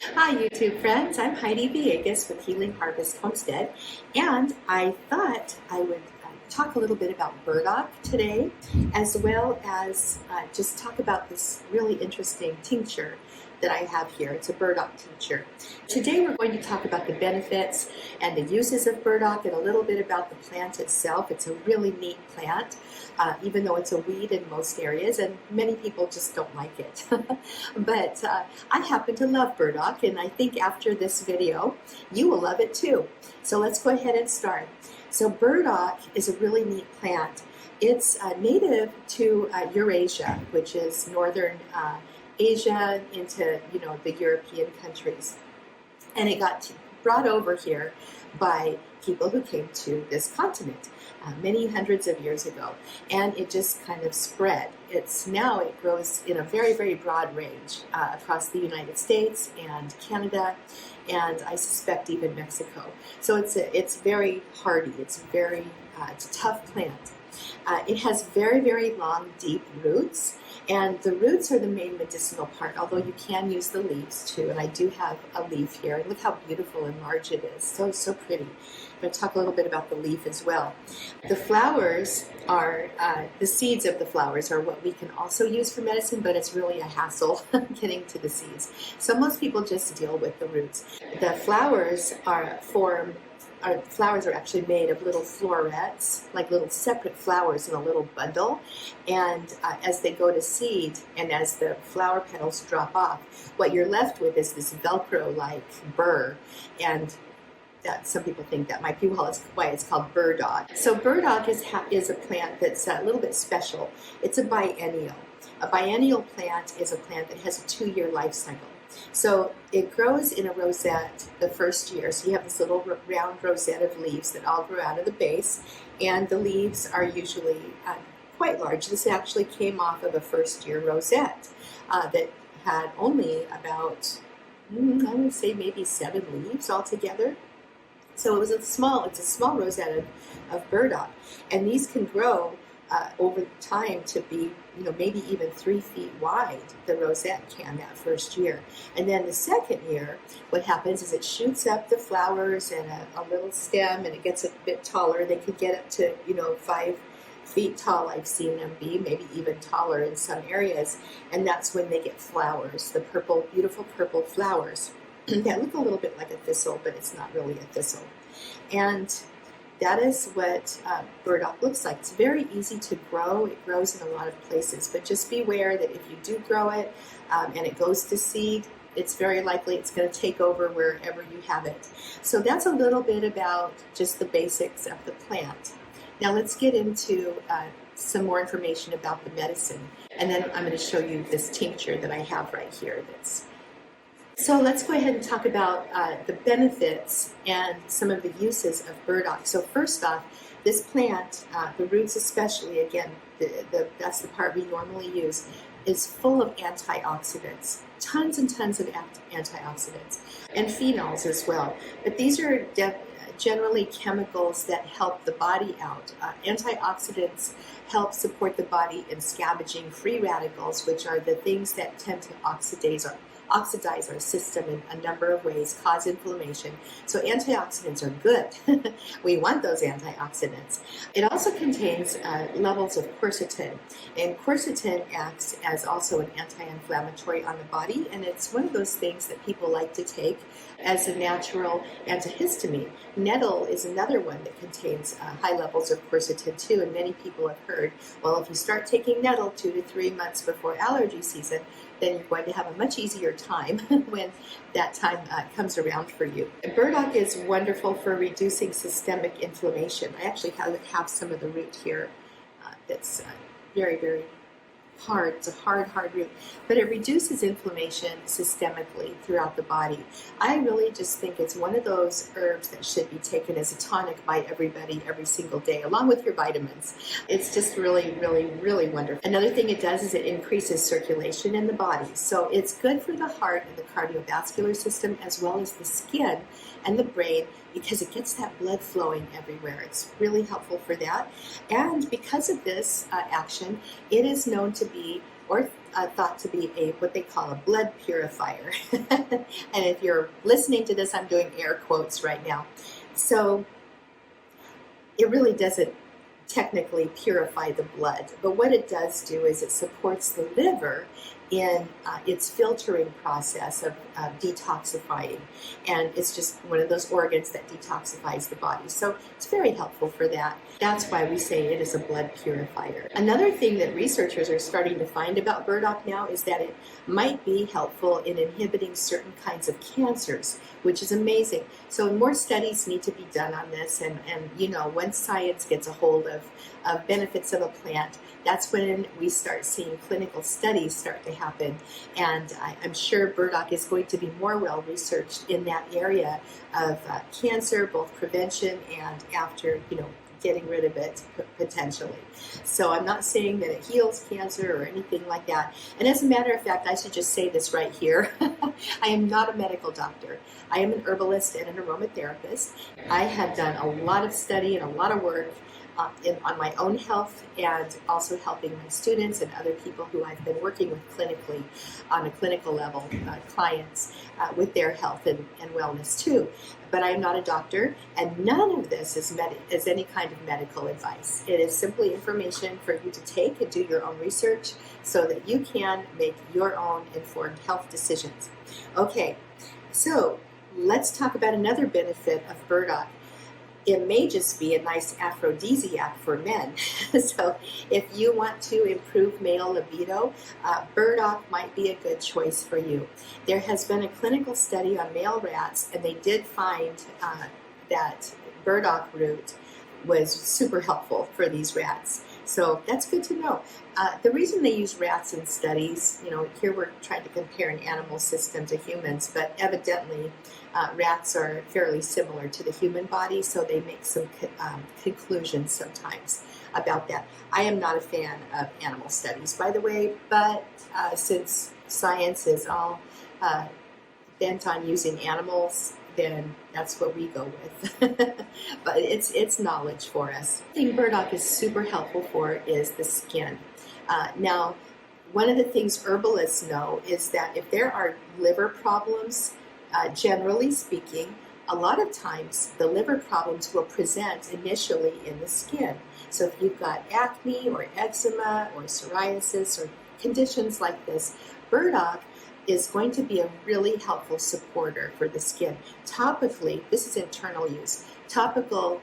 Hi, YouTube friends. I'm Heidi Villegas with Healing Harvest Homestead, and I thought I would talk a little bit about burdock today, as well as just talk about this really interesting tincture that I have here. It's a burdock tincture. Today we're going to talk about the benefits and the uses of burdock and a little bit about the plant itself. It's a really neat plant, even though it's a weed in most areas, and many people just don't like it. But I happen to love burdock, and I think after this video, you will love it too. So let's go ahead and start. So burdock is a really neat plant. It's native to Eurasia, which is northern Asia into the European countries, and it got brought over here by people who came to this continent many hundreds of years ago, and it just kind of spread. It grows in a very, very broad range across the United States and Canada, and I suspect even Mexico. So it's very hardy. It's a tough plant. It has very, very long, deep roots, and the roots are the main medicinal part, although you can use the leaves too, and I do have a leaf here, and look how beautiful and large it is. So pretty. I'm going to talk a little bit about the leaf as well. The flowers are, the seeds of the flowers are what we can also use for medicine, but it's really a hassle getting to the seeds. So most people just deal with the roots. The flowers flowers are actually made of little florets, like little separate flowers in a little bundle. And as they go to seed and as the flower petals drop off, what you're left with is this Velcro-like burr. And that some people think that might be why it's called burdock. So burdock is a plant that's a little bit special. It's a biennial. A biennial plant is a plant that has a 2-year life cycle. So it grows in a rosette the first year. So you have this little round rosette of leaves that all grow out of the base, and the leaves are usually quite large. This actually came off of a first-year rosette that had only about, I would say maybe 7 leaves altogether. So it's a small rosette of burdock, and these can grow over time to be, maybe even 3 feet wide. The rosette can that first year, and then the second year, what happens is it shoots up the flowers and a little stem, and it gets a bit taller. They could get up to 5 feet tall. I've seen them be maybe even taller in some areas, and that's when they get flowers. The beautiful purple flowers that look a little bit like a thistle, but it's not really a thistle. And that is what burdock looks like. It's very easy to grow. It grows in a lot of places, but just beware that if you do grow it and it goes to seed, it's very likely it's going to take over wherever you have it. So that's a little bit about just the basics of the plant. Now let's get into some more information about the medicine, and then I'm going to show you this tincture that I have right here. So let's go ahead and talk about the benefits and some of the uses of burdock. So first off, this plant, the roots especially, again, that's the part we normally use, is full of antioxidants, tons and tons of antioxidants, and phenols as well. But these are generally chemicals that help the body out. Antioxidants help support the body in scavenging free radicals, which are the things that tend to oxidize our system in a number of ways, cause inflammation. So antioxidants are good. We want those antioxidants. It also contains levels of quercetin, and quercetin acts as also an anti-inflammatory on the body, and it's one of those things that people like to take as a natural antihistamine. Nettle is another one that contains high levels of quercetin too, and many people have heard, well, if you start taking nettle 2 to 3 months before allergy season, then you're going to have a much easier time when that time comes around for you. And burdock is wonderful for reducing systemic inflammation. I actually have some of the root here that's very, very hard. It's a hard root, but it reduces inflammation systemically throughout the body. I really just think it's one of those herbs that should be taken as a tonic by everybody every single day, along with your vitamins. It's just really, really, really wonderful. Another thing it does is it increases circulation in the body. So it's good for the heart and the cardiovascular system, as well as the skin and the brain, because it gets that blood flowing everywhere. It's really helpful for that. And because of this action, it is known to be or thought to be what they call a blood purifier. And if you're listening to this, I'm doing air quotes right now. So it really doesn't technically purify the blood, but what it does do is it supports the liver in its filtering process of detoxifying, and it's just one of those organs that detoxifies the body. So it's very helpful for that. That's why we say it is a blood purifier. Another thing that researchers are starting to find about burdock now is that it might be helpful in inhibiting certain kinds of cancers, which is amazing. So more studies need to be done on this, and you know, when science gets a hold of benefits of a plant, that's when we start seeing clinical studies start to happen. And I'm sure burdock is going to be more well researched in that area of cancer, both prevention and after, you know, getting rid of it potentially. So I'm not saying that it heals cancer or anything like that. And as a matter of fact, I should just say this right here. I am not a medical doctor. I am an herbalist and an aromatherapist. I have done a lot of study and a lot of work on my own health, and also helping my students and other people who I've been working with clinically on a clinical level, clients with their health and wellness too. But I am not a doctor, and none of this is any kind of medical advice. It is simply information for you to take and do your own research so that you can make your own informed health decisions. Okay, so let's talk about another benefit of burdock. It may just be a nice aphrodisiac for men. So if you want to improve male libido, burdock might be a good choice for you. There has been a clinical study on male rats, and they did find that burdock root was super helpful for these rats. So that's good to know. The reason they use rats in studies, you know, here we're trying to compare an animal system to humans, but evidently rats are fairly similar to the human body, so they make some conclusions sometimes about that. I am not a fan of animal studies, by the way, but since science is all bent on using animals, then that's what we go with. But it's knowledge for us. The thing burdock is super helpful for is the skin. Now, one of the things herbalists know is that if there are liver problems, generally speaking, a lot of times the liver problems will present initially in the skin. So if you've got acne or eczema or psoriasis or conditions like this, burdock is going to be a really helpful supporter for the skin. Topically, this is internal use. Topical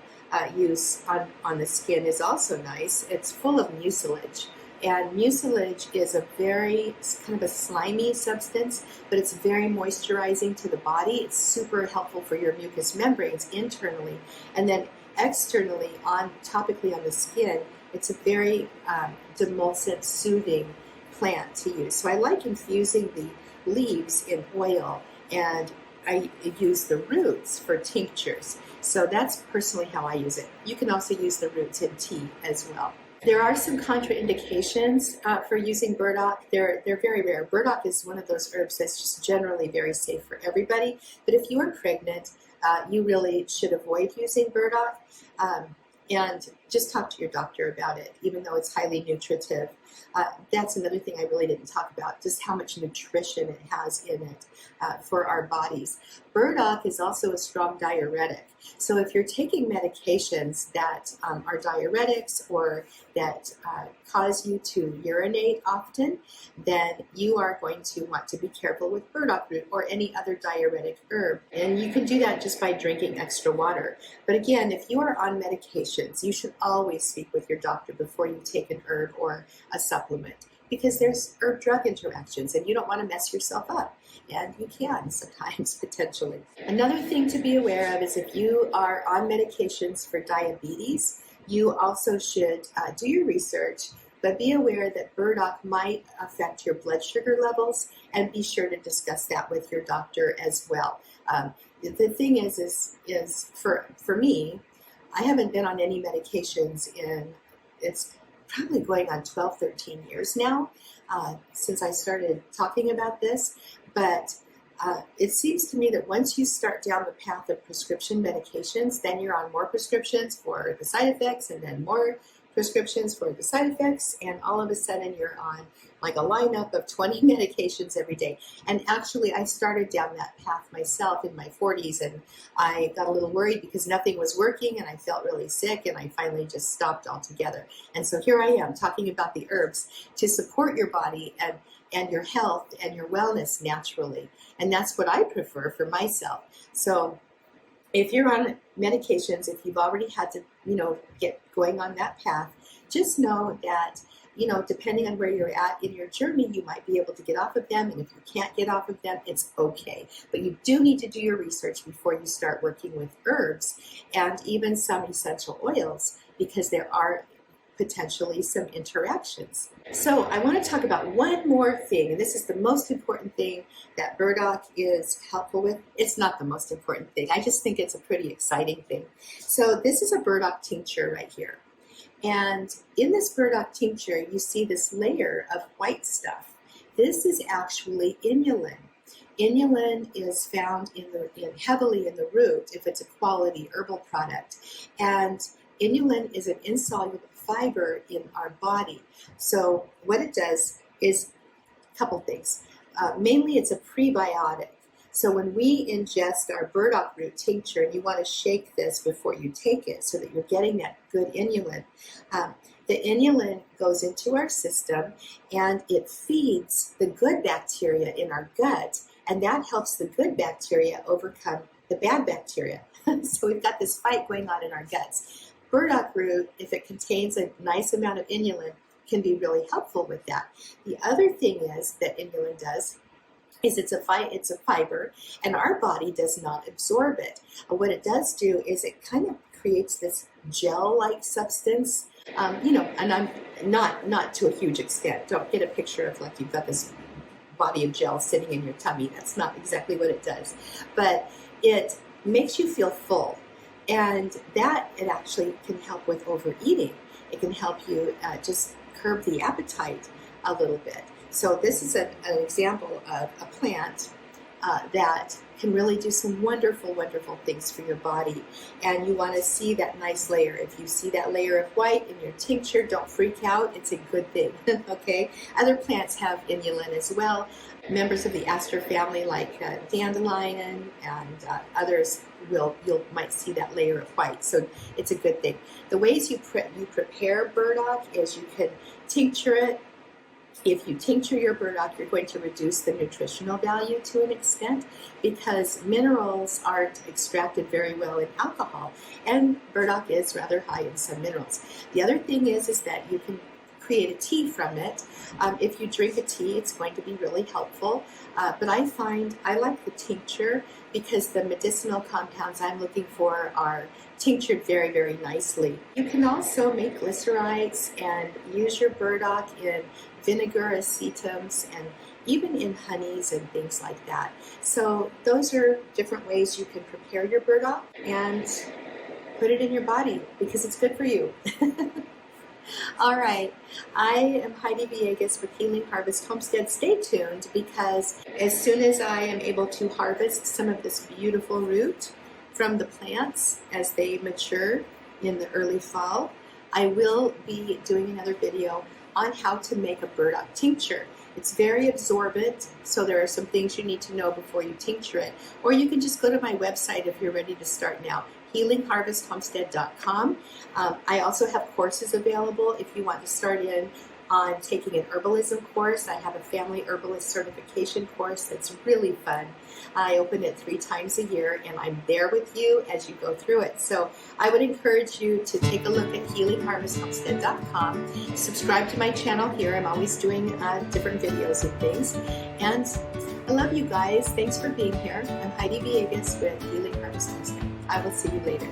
use on the skin is also nice. It's full of mucilage. And mucilage is it's kind of a slimy substance, but it's very moisturizing to the body. It's super helpful for your mucous membranes internally. And then externally, topically on the skin, it's a very demulcent, soothing plant to use. So I like infusing the leaves in oil, and I use the roots for tinctures. So that's personally how I use it. You can also use the roots in tea as well. There are some contraindications for using burdock. They're very rare. Burdock is one of those herbs that's just generally very safe for everybody. But if you are pregnant, you really should avoid using burdock. And just talk to your doctor about it, even though it's highly nutritive. That's another thing I really didn't talk about, just how much nutrition it has in it for our bodies. Burdock is also a strong diuretic. So if you're taking medications that are diuretics or that cause you to urinate often, then you are going to want to be careful with burdock root or any other diuretic herb. And you can do that just by drinking extra water. But again, if you are on medications, you should always speak with your doctor before you take an herb or a supplement, because there's herb-drug interactions and you don't want to mess yourself up. And you can sometimes, potentially. Another thing to be aware of is if you are on medications for diabetes, you also should do your research, but be aware that burdock might affect your blood sugar levels, and be sure to discuss that with your doctor as well. The thing is for me, I haven't been on any medications it's probably going on 12, 13 years now since I started talking about this. But it seems to me that once you start down the path of prescription medications, then you're on more prescriptions for the side effects, and then more prescriptions for the side effects, and all of a sudden you're on like a lineup of 20 medications every day. And actually, I started down that path myself in my 40s, and I got a little worried because nothing was working and I felt really sick, and I finally just stopped altogether. And so here I am talking about the herbs to support your body and your health and your wellness naturally. And that's what I prefer for myself. So if you're on medications, if you've already had to, get going on that path, just know that, depending on where you're at in your journey, you might be able to get off of them. And if you can't get off of them, it's okay. But you do need to do your research before you start working with herbs and even some essential oils, because there are potentially some interactions. So I want to talk about one more thing, and this is the most important thing that Burdock is helpful with. It's not the most important thing. I just think it's a pretty exciting thing. So this is a Burdock tincture right here. And in this Burdock tincture, you see this layer of white stuff. This is actually inulin. Inulin is found heavily in the root if it's a quality herbal product. And inulin is an insoluble fiber in our body. So what it does is a couple things. Mainly it's a prebiotic. So when we ingest our burdock root tincture, and you want to shake this before you take it so that you're getting that good inulin, the inulin goes into our system and it feeds the good bacteria in our gut, and that helps the good bacteria overcome the bad bacteria. So we've got this fight going on in our guts. Burdock root, if it contains a nice amount of inulin, can be really helpful with that. The other thing is that inulin does is it's a fiber, and our body does not absorb it. What it does do is it kind of creates this gel-like substance, and I'm not to a huge extent. Don't get a picture of like you've got this body of gel sitting in your tummy. That's not exactly what it does, but it makes you feel full. And that it actually can help with overeating. It can help you just curb the appetite a little bit. So this is an example of a plant that can really do some wonderful, wonderful things for your body. And you want to see that nice layer. If you see that layer of white in your tincture, don't freak out. It's a good thing, okay? Other plants have inulin as well. Members of the aster family like dandelion and others you might see that layer of white. So it's a good thing. The ways you prepare burdock is you can tincture it. If you tincture your burdock, you're going to reduce the nutritional value to an extent because minerals aren't extracted very well in alcohol, and burdock is rather high in some minerals. The other thing is that you can create a tea from it. If you drink a tea, it's going to be really helpful. But I find I like the tincture because the medicinal compounds I'm looking for are tinctured very, very nicely. You can also make glycerites and use your burdock in vinegar acetums and even in honeys and things like that. So those are different ways you can prepare your burdock and put it in your body because it's good for you. All right, I am Heidi Villegas with Healing Harvest Homestead. Stay tuned because as soon as I am able to harvest some of this beautiful root from the plants as they mature in the early fall, I will be doing another video on how to make a burdock tincture. It's very absorbent, so there are some things you need to know before you tincture it. Or you can just go to my website if you're ready to start now, healingharvesthomestead.com. I also have courses available if you want to start in on taking an herbalism course. I have a family herbalist certification course that's really fun. I open it 3 times a year, and I'm there with you as you go through it. So I would encourage you to take a look at healingharvesthomestead.com. Subscribe to my channel here. I'm always doing different videos and things. And I love you guys. Thanks for being here. I'm Heidi Villegas with Healing Harvest Homestead. I will see you later.